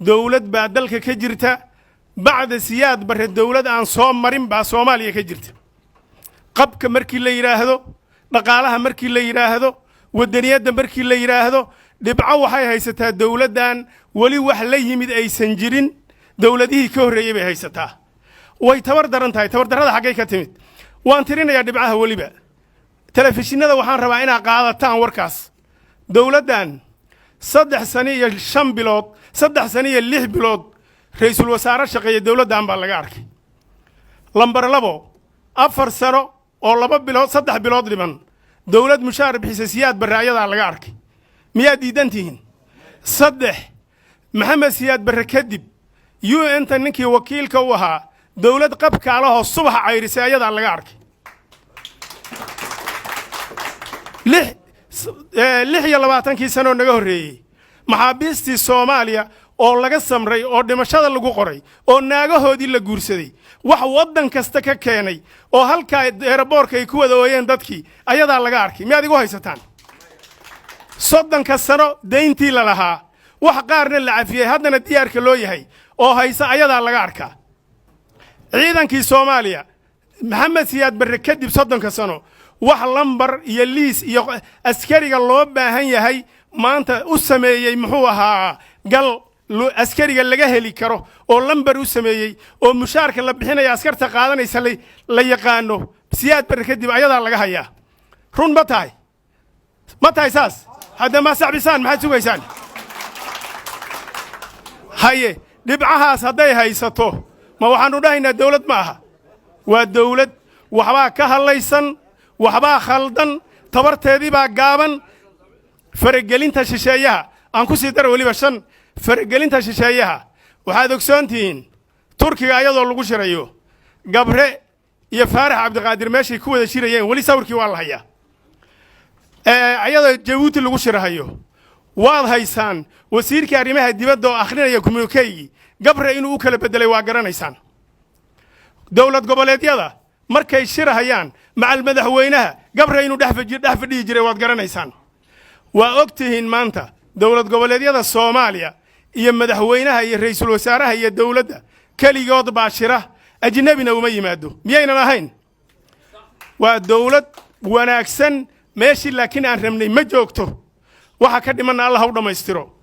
دولة بعدلك كجرتا بعد سياد بره الدولة عن صوم مريم با صوماليا كجرتا قبك مركي اللي يراهدو نقالها مركي اللي يراهدو والدنيا مركي اللي يراهدو دبعو حي هيستا الدولة دان ولي وحلي يمد أي سنجرين دولة دي كهرية بهيستا ويتور درنتاي تور درada xagay ka timid waan tirinayaa dhibcaha waliba telefishinada waxaan rabaa inaa qaadataan warkaas dawladdan 3 sano iyo 5 bilood 3 sano iyo 6 bilood ra'iisul wasaare shaqeeya dawladdan baa laga arkay lambar 2 4 sano oo 2 bilood 3 bilood dhiman dawlad mushaar bixisa siyaad baraayada laga arkay miyaa diidantihiin 3 maxamed siyaad barre kadib UN tan ninkii wakiilka u ahaa dawlad qabka laho subax cayrisay ayada laga arkay lix iyo 20 sano naga horeeyay maxaabiistii Soomaaliya oo laga samray oo dhimashada lagu qoray oo naagahoodii la guursaday wax wadan kasta ka keenay oo halka airportka ay ku wada ooyeen dadkii ayada laga arkay miyaad igu haysataan 30 sano deyntii la lahaa wax qaarna la cafiyay haddana diyaarka loo yahay oo haysa ayada laga arkaa ciidankii Soomaaliya maxamed siyaad barre kadib 30 sano wax lambar iyo liis iyo askariga loo baahan yahay maanta u sameeyay muxuu ahaa gal askariga laga heli karo oo lambar u sameeyay oo mushaarka la bixinaya askarta qaadanaysa la yaqaano siyaad barre kadib ayada laga hayaa run ma tahay saas hadda ma saxbisaan maxaad sugaysaan haye dhibcahaas hadday haysato ما waxaanu dhahaynaa dawlad ma aha waa dawlad waxba ka halaysan waxba khaldan tabarteedii baa gaaban faragelinta shisheeyaha aan ku sii dar waliba 5 faragelinta shisheeyaha waxaad ogsoontihiin Turkiga ayadoo lagu shirayo gabre iyo Faarax Cabdiqaadir meeshii ku wada shirayeen wali sawirkii waa la hayaa ayadoo Jabuuti lagu shirayo waad haysaan wasiirka arrimaha dibadda oo akhrinaya kumukeygi gabre inuu kala bedelay waa garanaysaan dawlad goboleedyada markay shirahayaan macal madaxweynaha gabre inuu dhex fadhiyi jiray waad garanaysaan waa ogtihiin maanta dawlad goboleedyada Soomaaliya iyo madaxweynaha iyo ra'iisul wasaaraha iyo dawladda kaligood baa shira ajnabina uma yimaado miyaynan ahayn waa dawlad wanaagsan meeshii laakiin aan rabnay ma joogto waxa ka dhiman Allah u dhameystiro